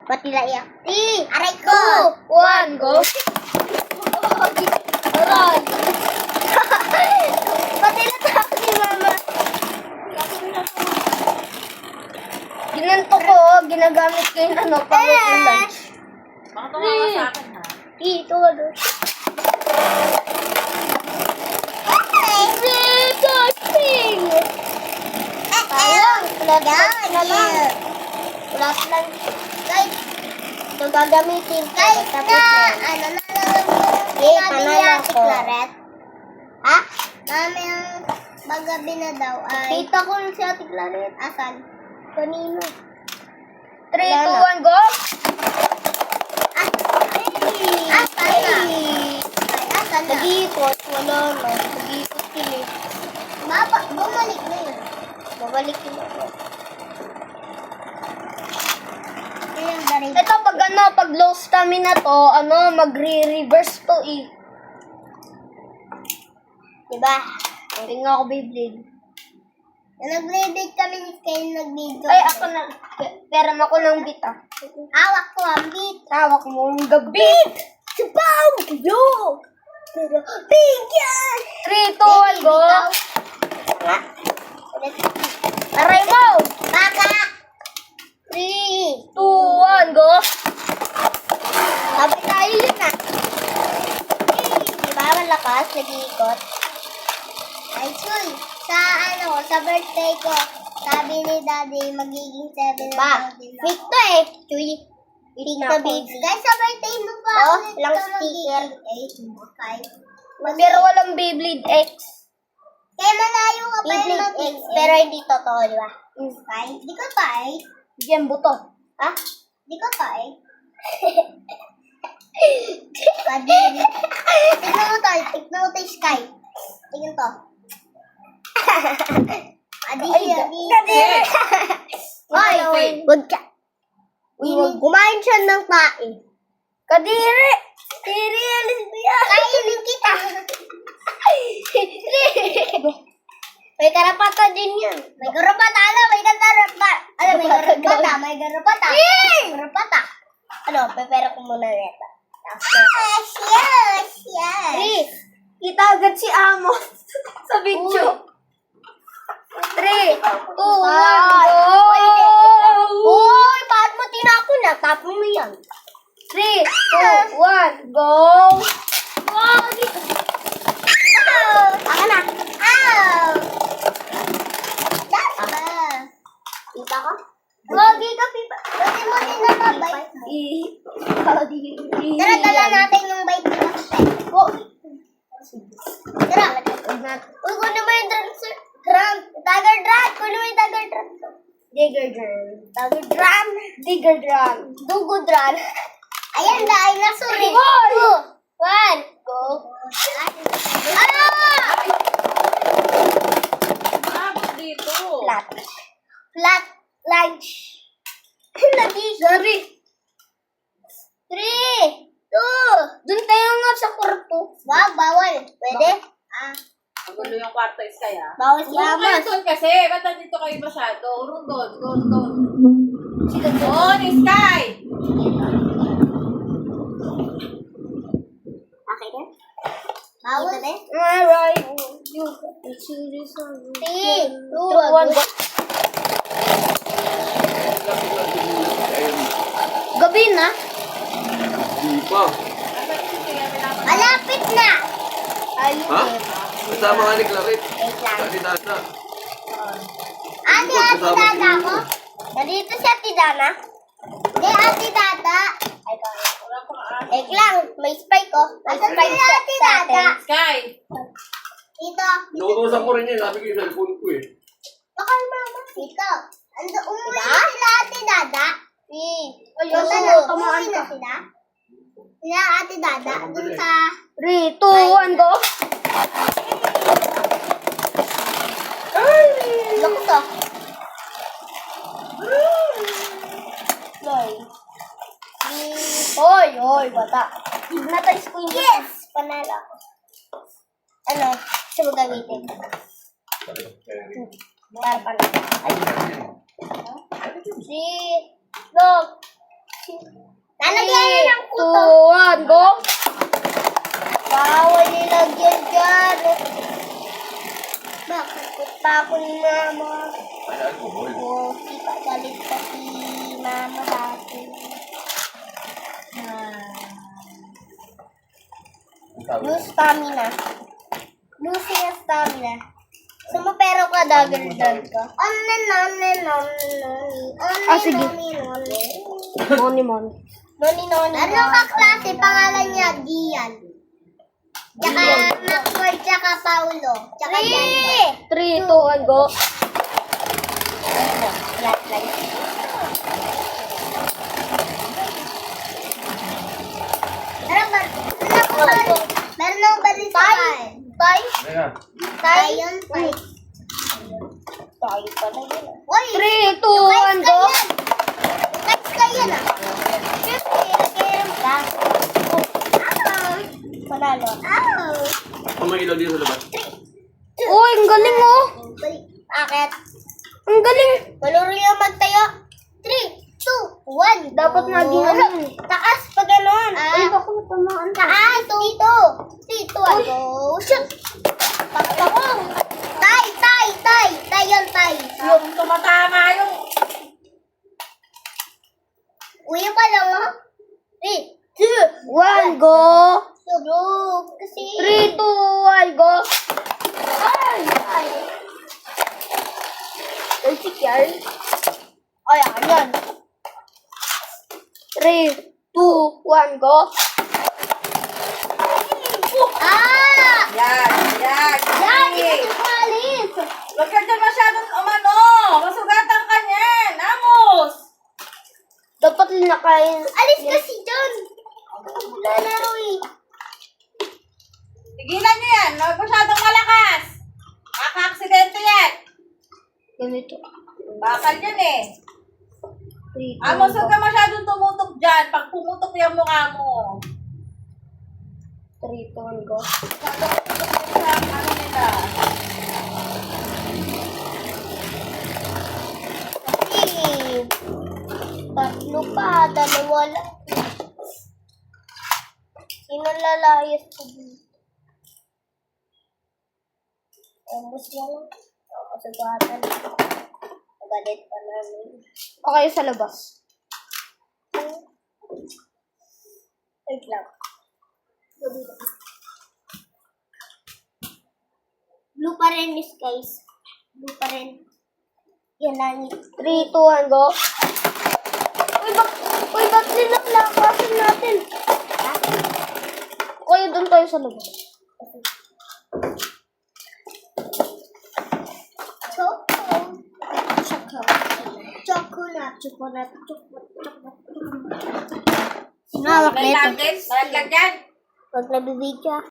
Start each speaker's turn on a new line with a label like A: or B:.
A: Pati na iyak. Aray ko!
B: 2, 1, go! Aray!
A: Pati na tapos si mama.
B: Ginanto ko, ginagamit ko yung ano, pang lunch.
C: Baka tumawa sa akin, ha?
B: Ito, ano?
A: Plus lang. Guys, ito gagamitin ko. Guys, ano na lang yung Claret. Ha? Mami ang bagabi na daw ay... Kita ko yung si Ate Claret. Asan? Kanino?
B: 3, 2, 1, go!
A: Asan na? Asan na?
B: Nag-iikot, wala na. Nag-iikot sila.
A: Bumalik na yun.
B: Babalik yun ako.
A: Ito,
B: Pag low stamina to, magre-reverse to eh.
A: diba?
B: Tingnan ako Beyblade.
A: Nag-blade kami ni Kay nag-video.
B: Ay, ako na. Meron ako ng beat ah.
A: Hawak ko ang beat.
B: Tawak mo ang gabi.
A: Sabaw! Yo! Pero, bigyan!
B: 3, 2, 1, go! Aray mo!
A: Baka!
B: 3, 2, 1, go!
A: Sabi tayo yun ah. Diba malakas? Nag-iikot. Ay, Chuy. Sa birthday ko, sabi ni Daddy, magiging 7
B: Ba?
A: na.
B: Wait to eh. Chuy.
A: Big na big. Guys, sa birthday mo pa.
B: Oh,
A: ulit
B: lang
A: ka
B: sticker.
A: magiging 8, 5.
B: Pero walang Beyblade X.
A: Kaya malayo ka pa
B: Beyblade X.
A: pero hindi totoo, di ba? Di ko pa eh.
B: Bigyan buto.
A: Ha? Di ko pa eh. Kadiri. Tignan mo to, Sky. Tignan to. Kadiri. Hoy, wag ka. Kumain siya ng tae.
B: Kadiri! Kadiri, alis mo yan!
A: Kainin kita. May karapatan din yun. May karapatan. May karapatan. May karapatan. Ano, prepare ko muna neta. Yes.
B: Chris, kita agad si Amos sa video. 3, 2, 1, go!
A: Uy, bakit mo tinapon na? Tapon mo yan.
B: 3, 2, 1, go!
A: Ako na. Ow! That's Kita ko? Lagi ka, Pipa. Pwede mo din na mabay. Tara, dala natin yung bike ni Max. Tara. Uy, kunin mo yung drum, sir. Dagger drum. Kunin mo yung dagger drum.
B: Digger drum.
A: Dagger drum.
B: Digger drum.
A: Dugo drum. Ayan, dahil na suri.
B: 1,
A: Go.
C: Abot dito.
A: Flat lunch.
B: Sorry.
A: 3, 2.
B: Doon tayo nga sa kwarto.
A: Wag, bawal. Pwede?
C: Ang gulo yung kwarto is kaya.
A: Bawal si
C: Huwag kayo
A: Amos.
C: doon kasi. Ba't nandito kayo masyado? Urong doon. Doon, Sky!
A: Okay na? Bawal na?
B: Alright. You
A: 3, 2,
B: 1, go! Gabi na?
D: Hindi pa.
A: Malapit na.
D: Ha? Kasama nga ni Claret.
A: Wait lang.
D: Kasi Dana.
A: Ate Dada ko? Nandito si Ate Dana? Hindi, Ate Dada. Ay,
C: Wala pang
A: wait lang. May spike ko. May spike sa Ate Dada.
C: Sky!
A: Dito.
D: Inuutosan ko rin yan. Sabi ko yung cellphone ko eh.
A: Bakal mama. Dito. Umuwi na sila Ate Dada.
B: Ayun,
A: Umuwi na sila. Sila Ate Dada. Dun sa...
B: 3, 2, 1, go!
A: Loko to.
B: Hoy, bata.
A: Natay ko yung yes! Panalo ako. Ano? Gusto mo gamitin? Para panalo. Ay. 3, 2, Takot pa ako ni mama.
D: Ay, alcohol.
A: Oo, galit pa si mama sa akin.
D: Ang tawag.
A: Lose stamina. Lose yung stamina. Sumapero ka, dagdag ka.
B: Sige. Moni.
A: Noni. Ano ka klase? Pangalan niya, Gian. Tsaka Maxwell, tsaka Paulo. Tsaka Jan.
B: 3, 2, 1, go.
A: Meron akong balitaan. Tay?
D: Teka.
A: Tay yun, tay.
B: Tayo pala yun.
A: Uy!
B: 3, 2, 1, go.
A: Guys ka yan ah. Siyempre, nag-iiram ka. Panalo.
D: Kung may ilaw dito sa labas.
B: Uy, ang galing oh.
A: Bakit?
B: Ang galing.
A: Maluro yung magtayo. 3, 2, 1.
B: Dapat naging ano eh.
A: Taas pa ganon.
B: Ay, baka matamaan ka.
A: Taas. Dito. 3, 2, 1. Go. Shoot. Pakpakong. Tay. Tay yun, tay.
C: Yung tumatama yung...
A: Uwi pa lang oh. 3, 2,
B: 1, go.
A: Surog. Kasi.
B: 3, 2, 1, go. Ay. Ay, si Kian.
A: Ay, yan.
B: 3, 2, 1, go.
C: Yan.
A: Yan, ito yung alis.
C: Huwag ka dyan masyadong umano. Masugatan ka niyan. Amos.
B: Dapat linakain.
A: Alis kasi dyan. Lalaro eh.
C: Tigilan niyo yan. Huwag masyadong malakas. Kaka-aksidente yan.
B: Ganito.
C: Bakal yan eh.
B: 3, 2,
C: Amos, huwag ka masyadong tumutok dyan. Pag pumutok yung mukha mo.
B: 3, 2, 1, go.
C: Sa ano nila.
A: Kasi, tatlo pa, dalawa lang. Sino lalayas ko dito? Amos na lang. Sugatan. Magalit pa namin.
B: Okay, sa labas.
A: Wait lang. Blue pa rin, miss guys. Blue pa rin. Yan langit.
B: 3, 2, 1, go. Uy, ba't linalakasin natin? Kaya doon tayo sa labas.
A: Chocolate. Sinawak
C: May
A: nito.
C: target. Malaglag yan.
A: Pag nabibidya.